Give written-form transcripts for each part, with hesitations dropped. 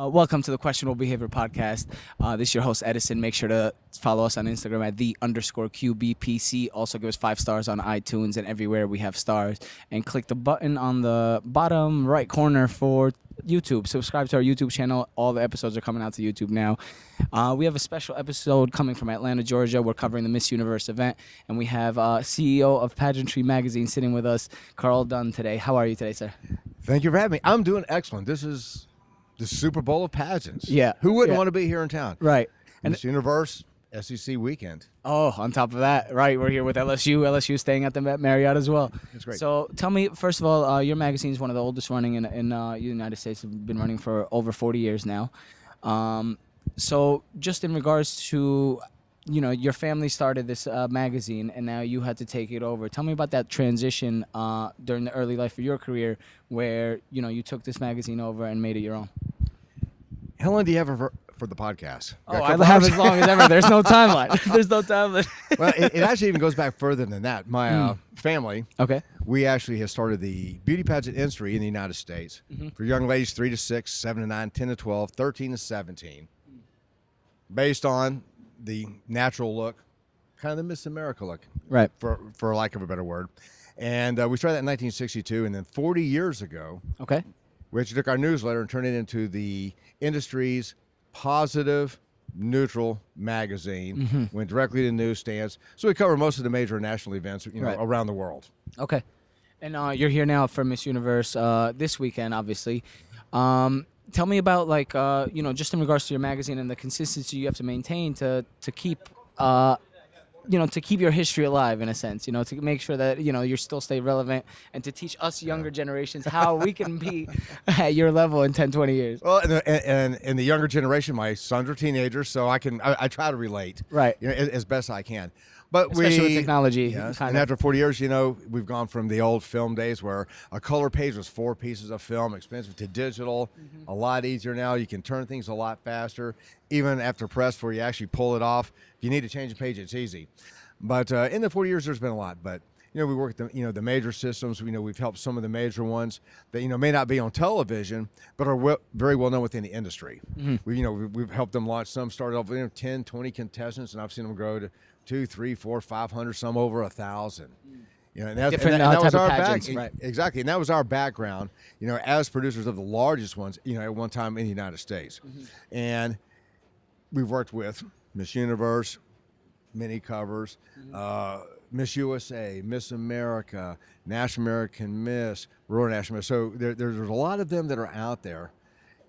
Welcome to the Questionable Behavior Podcast. This is your host, Edison. Make sure to follow us on Instagram at _QBPC. Also give us 5 stars on iTunes and everywhere we have stars. And click the button on the bottom right corner for YouTube. Subscribe to our YouTube channel. All the episodes are coming out to YouTube now. We have a special episode coming from Atlanta, Georgia. We're covering the Miss Universe event. And we have CEO of Pageantry magazine sitting with us, Carl Dunn, today. How are you today, sir? Thank you for having me. I'm doing excellent. This is the Super Bowl of pageants. Yeah. Who wouldn't want to be here in town? Right. And Miss Universe, SEC weekend. Oh, on top of that, right, we're here with LSU. LSU staying at the Marriott as well. That's great. So tell me, first of all, your magazine is one of the oldest running in the United States. It's been running for over 40 years now. So just in regards to, your family started this magazine and now you had to take it over. Tell me about that transition during the early life of your career where, you took this magazine over and made it your own. How long do you have for the podcast? Oh, I have as long as ever. There's no timeline. There's no timeline. Well, it actually even goes back further than that. My family, Okay. we actually have started the beauty pageant industry in the United States for young ladies 3 to 6, 7 to 9, 10 to 12, 13 to 17, based on the natural look, kind of the Miss America look, Right. for lack of a better word. And we started that in 1962, and then 40 years ago, Okay. we actually took our newsletter and turned it into the industry's positive, neutral magazine. Went directly to newsstands. So we cover most of the major national events, Right. around the world. Okay. And you're here now for Miss Universe this weekend, obviously. Tell me about, just in regards to your magazine and the consistency you have to maintain to keep, to keep your history alive, in a sense, to make sure that, you still stay relevant and to teach us younger generations how we can be at your level in 10, 20 years. Well, and in the younger generation, my sons are teenagers, so I try to relate, Right. As best I can. But Especially with technology. Yes, and after 40 years, we've gone from the old film days where a color page was 4 pieces of film, expensive, to digital. A lot easier now. You can turn things a lot faster. Even after press, where you actually pull it off, if you need to change a page, it's easy. But in the 40 years, there's been a lot. But we work at the major systems. We've helped some of the major ones that may not be on television, but are very well known within the industry. We've helped them launch. Some started off with 10, 20 contestants, and I've seen them grow to 2, 3, 4, 500, some over 1,000. And that was our pageants, right. Exactly, and that was our background. As producers of the largest ones, at one time in the United States, and we've worked with Miss Universe, many covers, Miss USA, Miss America, National American Miss, Rural National Miss. So there's a lot of them that are out there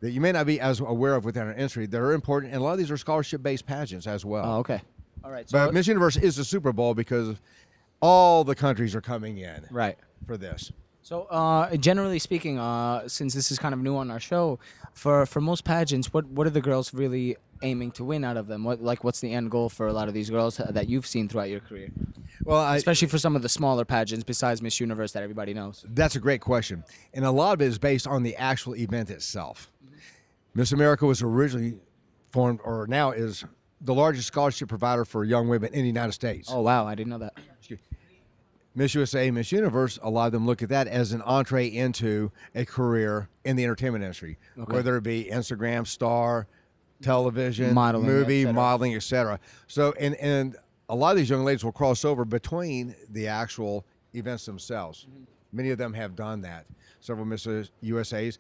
that you may not be as aware of within our industry. They're important, and a lot of these are scholarship-based pageants as well. Oh, okay. All right. So But Miss Universe is the Super Bowl because all the countries are coming in for this. So, generally speaking, since this is kind of new on our show, for most pageants, what are the girls really aiming to win out of them? What's the end goal for a lot of these girls that you've seen throughout your career? Well, Especially for some of the smaller pageants besides Miss Universe that everybody knows. That's a great question. And a lot of it is based on the actual event itself. Miss America was originally formed, or now is, the largest scholarship provider for young women in the United States. Oh, wow. I didn't know that. Miss USA, Miss Universe, a lot of them look at that as an entree into a career in the entertainment industry, whether it be Instagram star, television, Modeling, movie, et cetera. modeling, etc. So, and a lot of these young ladies will cross over between the actual events themselves. Many of them have done that. Several Miss USAs.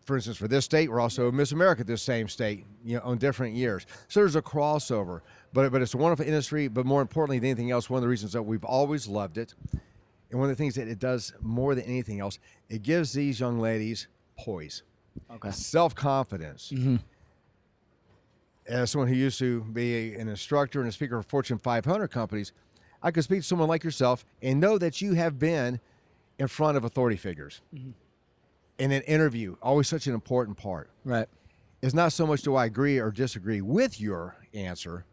For instance, for this state, we're also Miss America, this same state, on different years. So there's a crossover, but it's a wonderful industry. But more importantly than anything else, one of the reasons that we've always loved it, and one of the things that it does more than anything else, it gives these young ladies poise, self-confidence. As someone who used to be an instructor and a speaker for Fortune 500 companies, I could speak to someone like yourself and know that you have been in front of authority figures. In an interview, always such an important part. Right. It's not so much do I agree or disagree with your answer,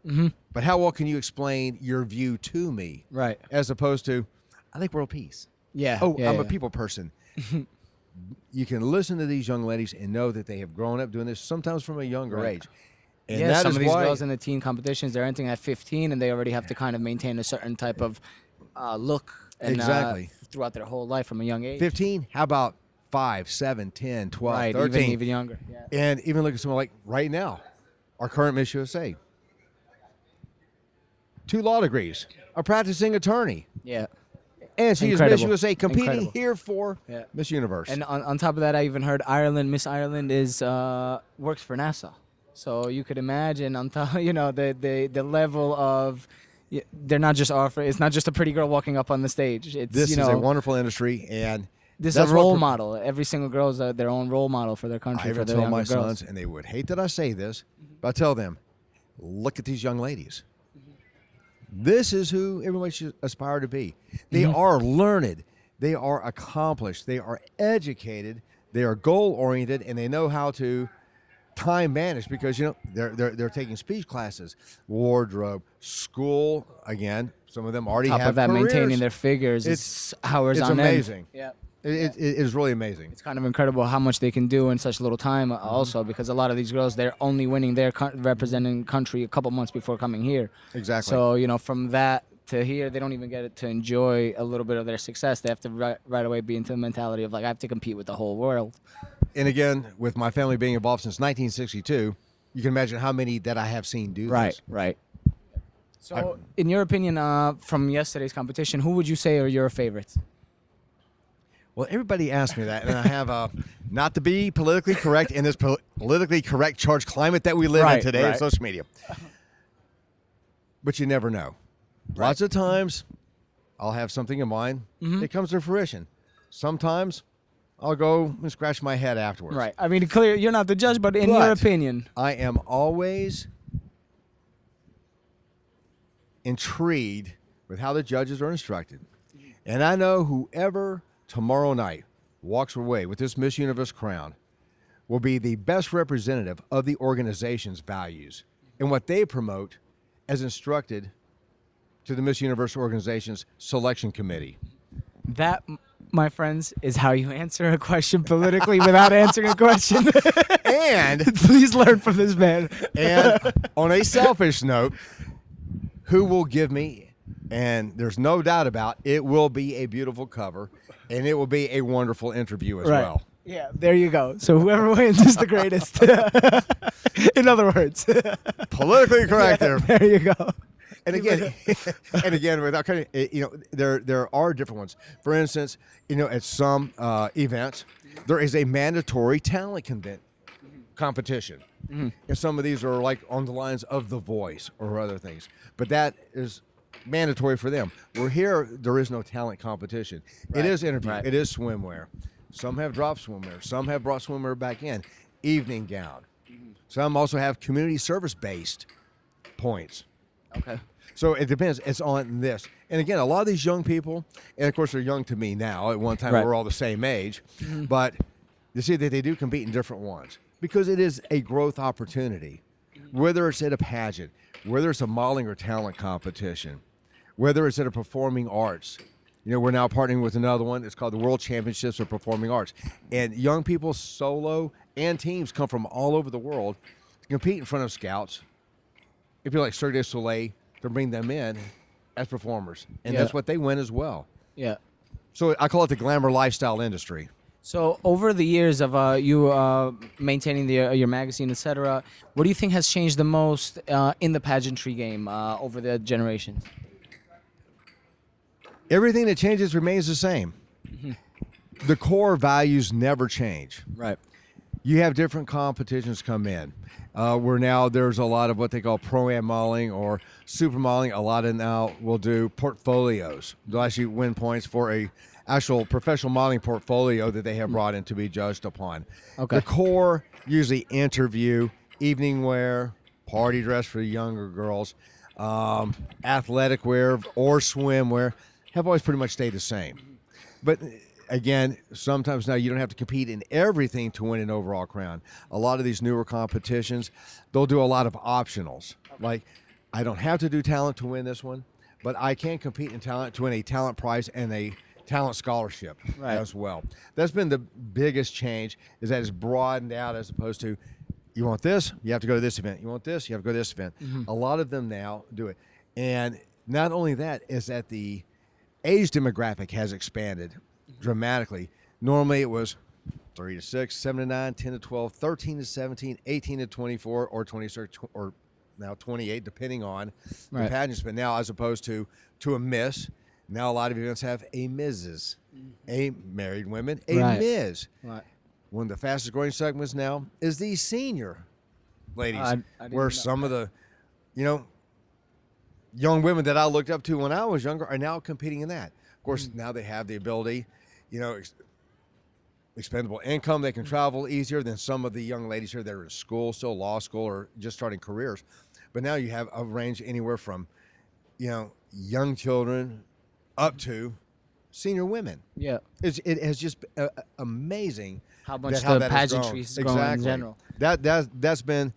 but how well can you explain your view to me? Right. As opposed to, I like world peace. Yeah. Oh, yeah, I'm yeah. a people person. You can listen to these young ladies and know that they have grown up doing this, sometimes from a younger age. And yeah, that some is of these why, girls in the teen competitions, they're entering at 15 and they already have to kind of maintain a certain type of look and, Exactly. throughout their whole life from a young age. 15, how about 5, 7, 10, 12, Right, 13. even younger. Yeah. And even look at someone like right now, our current Miss USA. 2 law degrees, a practicing attorney. Yeah. And she is Incredible. Miss USA competing Incredible. here for Yeah. Miss Universe. And on top of that, I even heard Miss Ireland is works for NASA. So you could imagine on top, the level of, they're not just offering. It's not just a pretty girl walking up on the stage. It's this is a wonderful industry, and this is a role model. Every single girl is their own role model for their country. I even tell my sons, and they would hate that I say this, but I tell them, look at these young ladies. This is who everybody should aspire to be. They are learned. They are accomplished. They are educated. They are goal-oriented, and they know how to time manage because, they're taking speech classes, wardrobe, school. Again, some of them already Top have of that, careers. maintaining their figures. It's hours it's on end. amazing. Yeah. It is really amazing. It's kind of incredible how much they can do in such little time also, because a lot of these girls, they're only winning their representing country a couple months before coming here. Exactly. So, from that to here, they don't even get to enjoy a little bit of their success. They have to right away be into the mentality of, like, I have to compete with the whole world. And again, with my family being involved since 1962, you can imagine how many that I have seen do this. Right. So, in your opinion, from yesterday's competition, who would you say are your favorites? Well, everybody asks me that, and I have not to be politically correct in this politically correct charged climate that we live in today on social media. But you never know. Lots of times, I'll have something in mind. It comes to fruition. Sometimes, I'll go and scratch my head afterwards. Right. I mean, clear, you're not the judge, but in your opinion. I am always intrigued with how the judges are instructed. And I know whoever tomorrow night walks away with this Miss Universe crown will be the best representative of the organization's values and what they promote as instructed to the Miss Universe organization's selection committee. That, my friends, is how you answer a question politically without answering a question. And please learn from this man. And on a selfish note, who will give me, and there's no doubt about it, will be a beautiful cover, and it will be a wonderful interview as well. Yeah, there you go. So whoever wins is the greatest. In other words. Politically correct there. There you go. And again, without kind of, there are different ones. For instance, at some events, there is a mandatory talent competition. And some of these are like on the lines of The Voice or other things. But that is mandatory for them. We're here, there is no talent competition. It is interview. It is swimwear. Some have dropped swimwear. Some have brought swimwear back in. Evening gown. Some also have community service-based points. Okay. So it depends. It's on this. And again, a lot of these young people, and of course they're young to me now. At one time we were all the same age. But you see that they do compete in different ones because it is a growth opportunity. Whether it's at a pageant, whether it's a modeling or talent competition, whether it's at a performing arts. We're now partnering with another one. It's called the World Championships of Performing Arts. And young people, solo, and teams come from all over the world to compete in front of scouts. If you're like Cirque du Soleil, to bring them in as performers. And that's what they win as well. Yeah. So I call it the glamour lifestyle industry. So over the years of you maintaining your magazine, etc., what do you think has changed the most in the pageantry game over the generations? Everything that changes remains the same. The core values never change. Right. You have different competitions come in. Where now there's a lot of what they call pro-am modeling or super modeling. A lot of now will do portfolios. They'll actually win points for a actual professional modeling portfolio that they have brought in to be judged upon. Okay. The core, usually interview, evening wear, party dress for the younger girls, athletic wear or swimwear have always pretty much stayed the same. But again, sometimes now you don't have to compete in everything to win an overall crown. A lot of these newer competitions, they'll do a lot of optionals. Like, I don't have to do talent to win this one, but I can compete in talent to win a talent prize and a talent scholarship as well. That's been the biggest change, is that it's broadened out as opposed to, you want this, you have to go to this event. You want this, you have to go to this event. A lot of them now do it. And not only that, is that the age demographic has expanded dramatically. Normally it was 3 to 6, 7 to 9, 10 to 12, 13 to 17, 18 to 24, or 26, or now 28, depending on the pageants. But now, as opposed to a miss, now a lot of events have a Mrs., a married women, a Ms. Right. One of the fastest growing segments now is the senior ladies, where some of the, young women that I looked up to when I was younger are now competing in that. Of course, now they have the ability, expendable income. They can travel easier than some of the young ladies here that are in school, still law school, or just starting careers. But now you have a range anywhere from, young children up to senior women. Yeah. It has just been amazing how much the pageantry is growing in general. That's been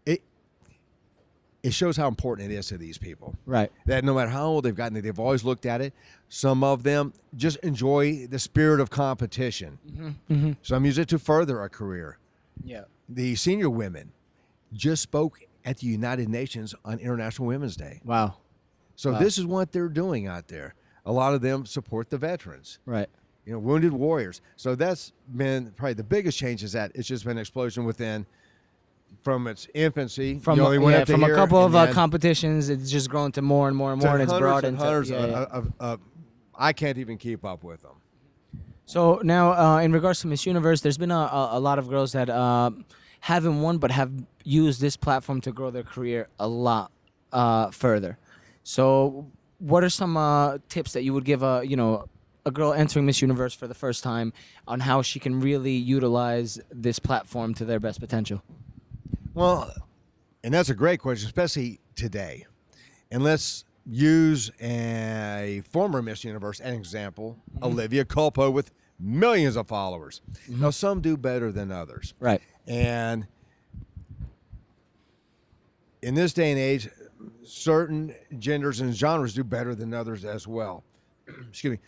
it. It shows how important it is to these people. Right. That no matter how old they've gotten, they've always looked at it. Some of them just enjoy the spirit of competition. Some use it to further a career. Yeah. The senior women just spoke at the United Nations on International Women's Day. Wow. So this is what they're doing out there. A lot of them support the veterans. Right. Wounded warriors. So that's been probably the biggest change, is that it's just been an explosion within, from its infancy. From a couple of competitions, it's just grown to more and more and more, and it's broadened. Hundreds I can't even keep up with them. So now, in regards to Miss Universe, there's been a lot of girls that haven't won, but have used this platform to grow their career a lot further. So what are some tips that you would give a girl entering Miss Universe for the first time on how she can really utilize this platform to their best potential? Well, and that's a great question, especially today. And let's use a former Miss Universe as an example, Olivia Culpo, with millions of followers. Now, some do better than others. Right. And in this day and age, certain genders and genres do better than others as well. Excuse me.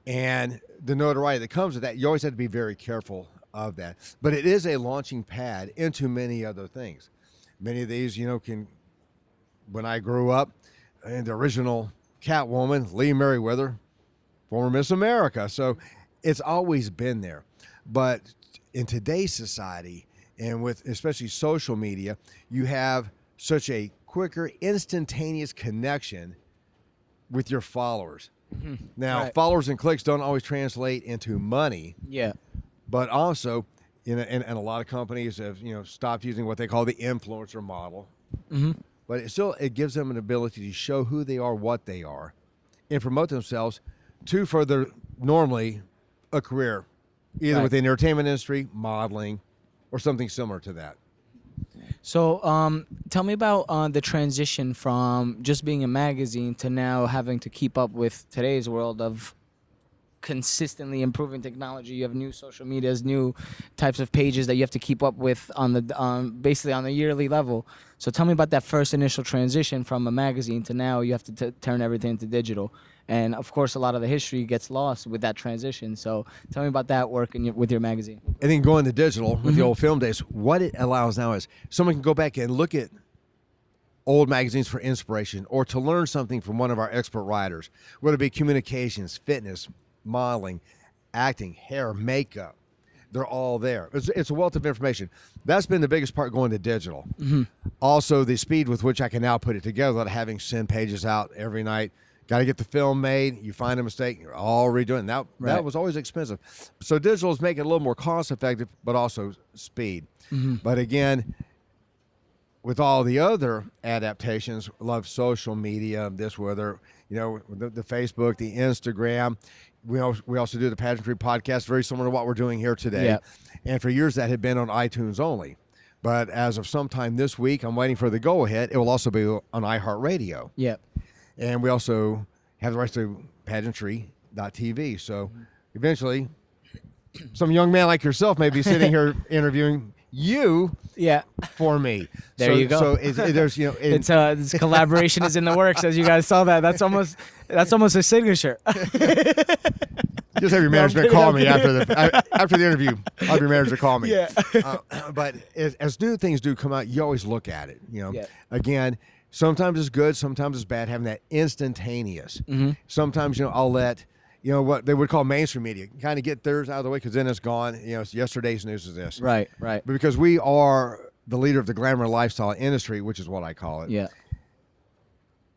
And the notoriety that comes with that, you always have to be very careful of that. But it is a launching pad into many other things. Many of these, when I grew up, and the original Catwoman, Lee Merriweather, former Miss America. So it's always been there. But in today's society, and with especially social media, you have such a quicker, instantaneous connection with your followers. Now, followers and clicks don't always translate into money. Yeah. But also, and a lot of companies have stopped using what they call the influencer model. But it gives them an ability to show who they are, what they are, and promote themselves to further normally a career, either within the entertainment industry, modeling, or something similar to that. So tell me about the transition from just being a magazine to now having to keep up with today's world of consistently improving technology. You have new social medias, new types of pages that you have to keep up with on the basically on a yearly level. So tell me about that first initial transition from a magazine to now you have to turn everything into digital. And of course, a lot of the history gets lost with that transition. So tell me about that work with your magazine. And then going to digital with the old film days, what it allows now is someone can go back and look at old magazines for inspiration or to learn something from one of our expert writers, whether it be communications, fitness, modeling, acting, hair, makeup. They're all there. It's a wealth of information. That's been the biggest part going to digital. Also, the speed with which I can now put it together without having to send pages out every night. Got to get the film made. You find a mistake, you're all redoing it. That was always expensive. So digital is making it a little more cost effective, but also speed. But again, with all the other adaptations, love social media, this, whether, the Facebook, the Instagram. We also do the Pageantry podcast, very similar to what we're doing here today. Yeah. And for years that had been on iTunes only. But as of sometime this week, I'm waiting for the go-ahead. It will also be on iHeartRadio. Yep. And we also have the rights to pageantry.tv. So eventually, some young man like yourself may be sitting here interviewing you for me. There you go. So there's, this collaboration is in the works, as you guys saw that. That's almost a signature. Just have your management call me after the interview. I'll have your manager call me. Yeah. But as new things do come out, you always look at it. Again, sometimes it's good, sometimes it's bad. Having that instantaneous. Sometimes I'll let what they would call mainstream media. Kind of get theirs out of the way because then it's gone. It's yesterday's news is this. Right. But because we are the leader of the glamour lifestyle industry, which is what I call it. Yeah.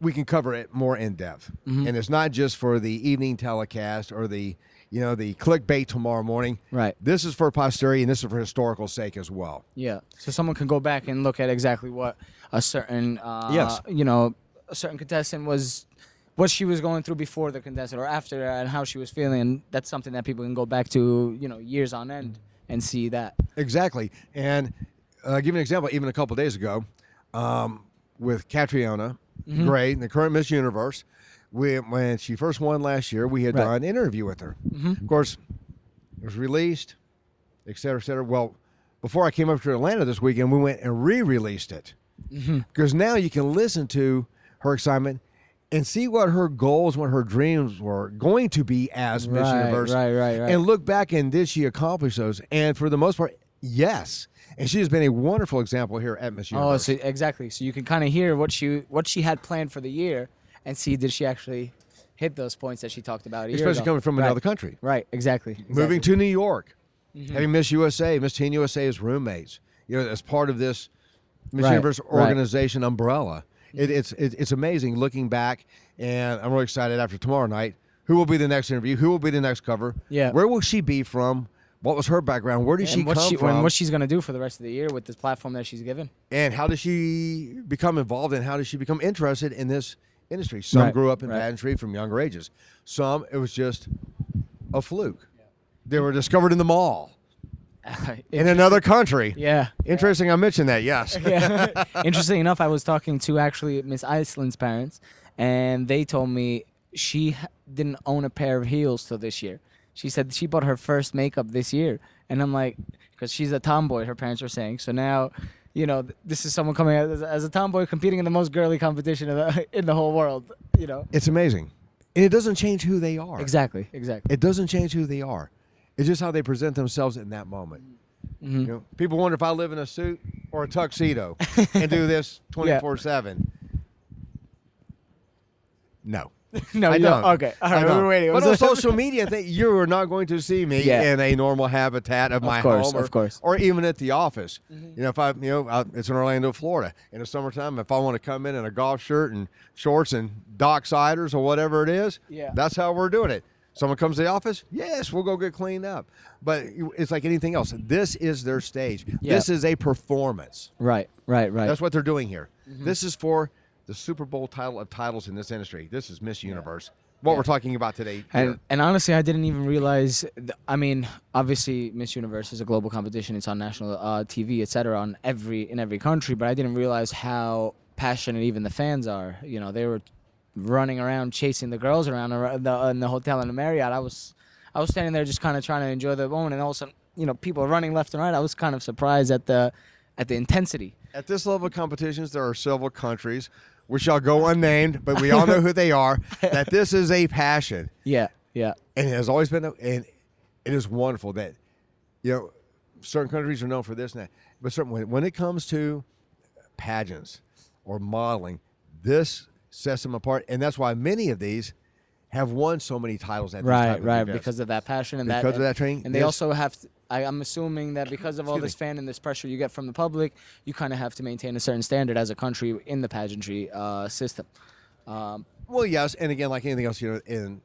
We can cover it more in depth. Mm-hmm. And it's not just for the evening telecast or the clickbait tomorrow morning. Right. This is for posterity and this is for historical sake as well. Yeah. So someone can go back and look at exactly what a certain, Yes. a certain contestant was, what she was going through before the contestant or after, and how she was feeling. And that's something that people can go back to, years on end and see that. Exactly. And give you an example, even a couple of days ago, with Catriona Gray, the current Miss Universe, when she first won last year, we had done an interview with her. Of course, it was released, et cetera, et cetera. Well, before I came up to Atlanta this weekend, we went and re-released it. Because now you can listen to her excitement and see what her goals, what her dreams were going to be as Miss Universe. Right. And look back and did she accomplish those? And for the most part, yes. And she has been a wonderful example here at Miss Universe. Oh, so exactly. So you can kind of hear what she had planned for the year and see did she actually hit those points that she talked about a year Especially ago. coming from another country. Right, exactly. Moving to New York. Having Miss USA, Miss Teen USA as roommates. As part of this Miss Universe organization umbrella. It's amazing looking back, and I'm really excited after tomorrow night. Who will be the next interview? Who will be the next cover? Yeah. Where will she be from? What was her background? Where did she come from? And what she's going to do for the rest of the year with this platform that she's given. And how does she become involved, and how does she become interested in this industry? Some grew up in pageantry from younger ages. Some, it was just a fluke. They were discovered in the mall. In another country. Yeah. Interesting I mentioned that, yes. Yeah. Interesting enough, I was talking to actually Miss Iceland's parents, and they told me she didn't own a pair of heels till this year. She said she bought her first makeup this year. And I'm like, because she's a tomboy, her parents were saying. So now, this is someone coming out as a tomboy competing in the most girly competition in the whole world, It's amazing. And it doesn't change who they are. Exactly. It doesn't change who they are. It's just how they present themselves in that moment. People wonder if I live in a suit or a tuxedo and do this 24/7. No. No, I you don't. Okay. All right, we're waiting. But on social media, you are not going to see me in a normal habitat of my home, or even at the office. If it's in Orlando, Florida, in the summertime. If I want to come in a golf shirt and shorts and docksiders or whatever it is, that's how we're doing it. Someone comes to the office, yes, we'll go get cleaned up. But it's like anything else. This is their stage. This is a performance. Right. That's what they're doing here. This is for the Super Bowl title of titles in this industry. This is Miss Universe. What we're talking about today. And honestly, I didn't even realize. Obviously, Miss Universe is a global competition. It's on national TV, etc., in every country. But I didn't realize how passionate even the fans are. They were running around chasing the girls around in the hotel in the Marriott. I was standing there just kind of trying to enjoy the moment, and all of a sudden, people are running left and right. I was kind of surprised at the intensity. At this level of competitions, there are several countries, which shall go unnamed, but we all know who they are, that this is a passion. Yeah. And it has always been, and it is wonderful that, certain countries are known for this and that. But certainly when it comes to pageants or modeling, this sets them apart. And that's why many of these have won so many titles at this type of events. Because of that passion and because of that training. And they also have to, I'm assuming that because of all this fan and this pressure you get from the public, you kind of have to maintain a certain standard as a country in the pageantry system. Well, yes, and again, like anything else, in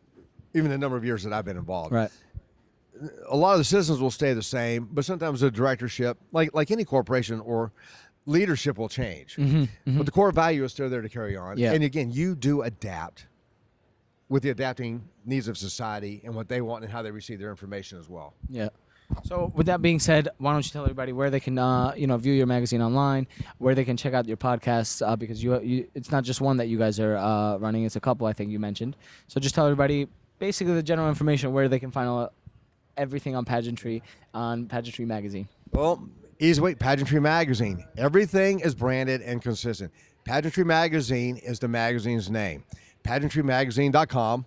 even the number of years that I've been involved, a lot of the systems will stay the same, but sometimes the directorship, like any corporation or leadership, will change. But the core value is still there to carry on. And again, you do adapt with the adapting needs of society and what they want and how they receive their information as well. Yeah. So with that being said, why don't you tell everybody where they can, view your magazine online, where they can check out your podcasts, because it's not just one that you guys are running, it's a couple I think you mentioned. So just tell everybody basically the general information where they can find everything on Pageantry Magazine. Well, easy way, Pageantry Magazine. Everything is branded and consistent. Pageantry Magazine is the magazine's name. PageantryMagazine.com.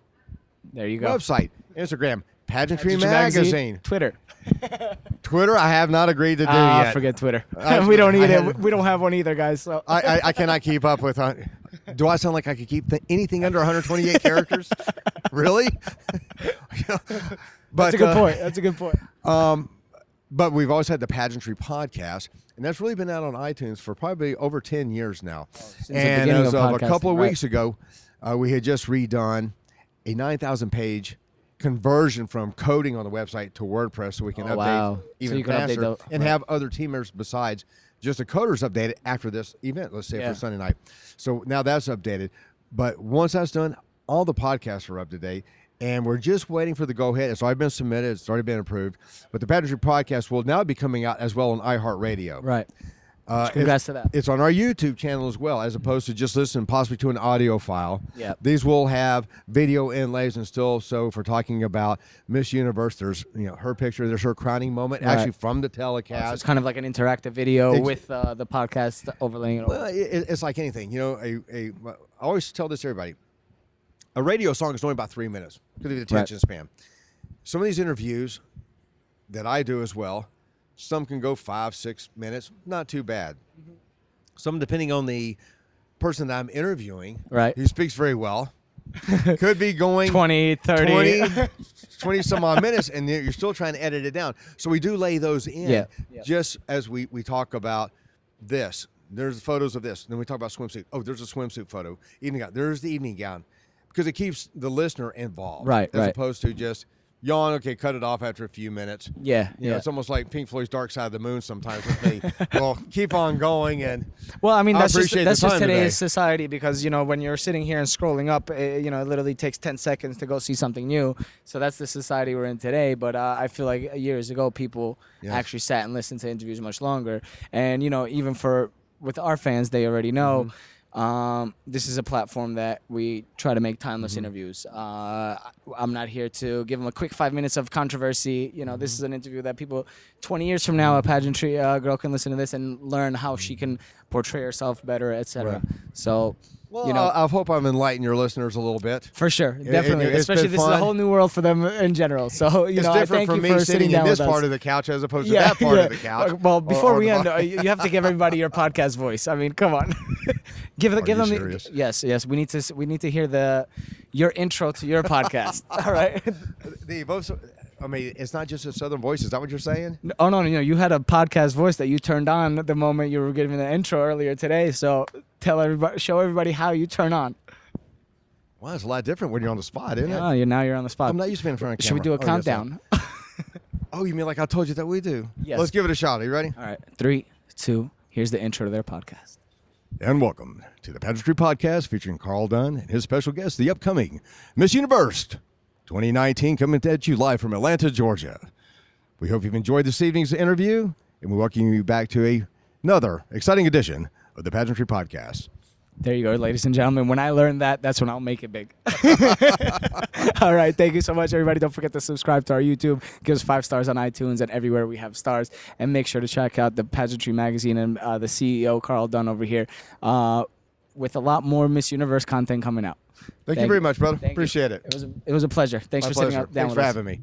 There you go. Website, Instagram, Pageantry Magazine. Twitter, I have not agreed to do yet. Forget Twitter. We don't need it. We don't have one either, guys. So I cannot keep up with. Do I sound like I could keep anything under 128 characters? Really? But, That's a good point. That's a good point. But we've always had the Pageantry podcast, and that's really been out on iTunes for probably over 10 years now. And as of a couple of weeks ago, we had just redone a 9,000-page conversion from coding on the website to WordPress, so we can update even faster and have other team members besides just the coders update it after this event, let's say for Sunday night. So now that's updated. But once that's done, all the podcasts are up to date. And we're just waiting for the go-ahead. It's already been submitted. It's already been approved. But the Pageantry podcast will now be coming out as well on iHeartRadio. Right. Congrats to that. It's on our YouTube channel as well, as opposed to just listening possibly to an audio file. Yeah. These will have video inlays and still. So if we're talking about Miss Universe, there's her picture. There's her crowning moment, actually from the telecast. So it's kind of like an interactive video with the podcast overlaying it. Well, it's like anything. I always tell this to everybody. A radio song is only about 3 minutes because of the attention span. Some of these interviews that I do as well, some can go 5-6 minutes, not too bad. Some, depending on the person that I'm interviewing, who speaks very well, could be going 20 some odd minutes, and you're still trying to edit it down. So we do lay those in just as we talk about this. There's photos of this. Then we talk about swimsuit. Oh, there's a swimsuit photo. Evening gown. There's the evening gown. Because it keeps the listener involved, as opposed to just yawn. Okay, cut it off after a few minutes. It's almost like Pink Floyd's "Dark Side of the Moon" sometimes with me. Well, keep on going, and that's just today's society. Because when you're sitting here and scrolling up, it literally takes 10 seconds to go see something new. So that's the society we're in today. But I feel like years ago, people actually sat and listened to interviews much longer. And even with our fans, they already know. This is a platform that we try to make timeless interviews. I'm not here to give them a quick 5 minutes of controversy. This is an interview that people 20 years from now, a pageantry girl can listen to this and learn how she can portray herself better, etc. So, I hope I'm enlightening your listeners a little bit. For sure, definitely. Especially this is a whole new world for them in general. So, it's I thank from you me for sitting in this part of the couch as opposed to that part of the couch. Well, before we end, you have to give everybody your podcast voice. I mean, come on. Give them serious? Yes. We need to hear your intro to your podcast. All right. It's not just a Southern voice. Is that what you're saying? No. You had a podcast voice that you turned on the moment you were giving the intro earlier today. So show everybody how you turn on. Well, it's a lot different when you're on the spot, isn't it? Now you're on the spot. I'm not used to being in front of camera. Should we do a countdown? Oh, you mean like I told you that we do? Yes. Let's give it a shot. Are you ready? All right. 3, 2. Here's the intro to their podcast. And welcome to the Pageantry Podcast featuring Carl Dunn and his special guest, the upcoming Miss Universe 2019, coming at you live from Atlanta, Georgia. We hope you've enjoyed this evening's interview, and we welcome you back to another exciting edition of the Pageantry Podcast. There you go, ladies and gentlemen. When I learn that's when I'll make it big. All right. Thank you so much, everybody. Don't forget to subscribe to our YouTube. Give us 5 stars on iTunes and everywhere we have stars. And make sure to check out the Pageantry magazine and the CEO, Carl Dunn, over here with a lot more Miss Universe content coming out. Thank you very much, brother. Appreciate it. It was a pleasure. Thanks for sitting down with us. Thanks for having me.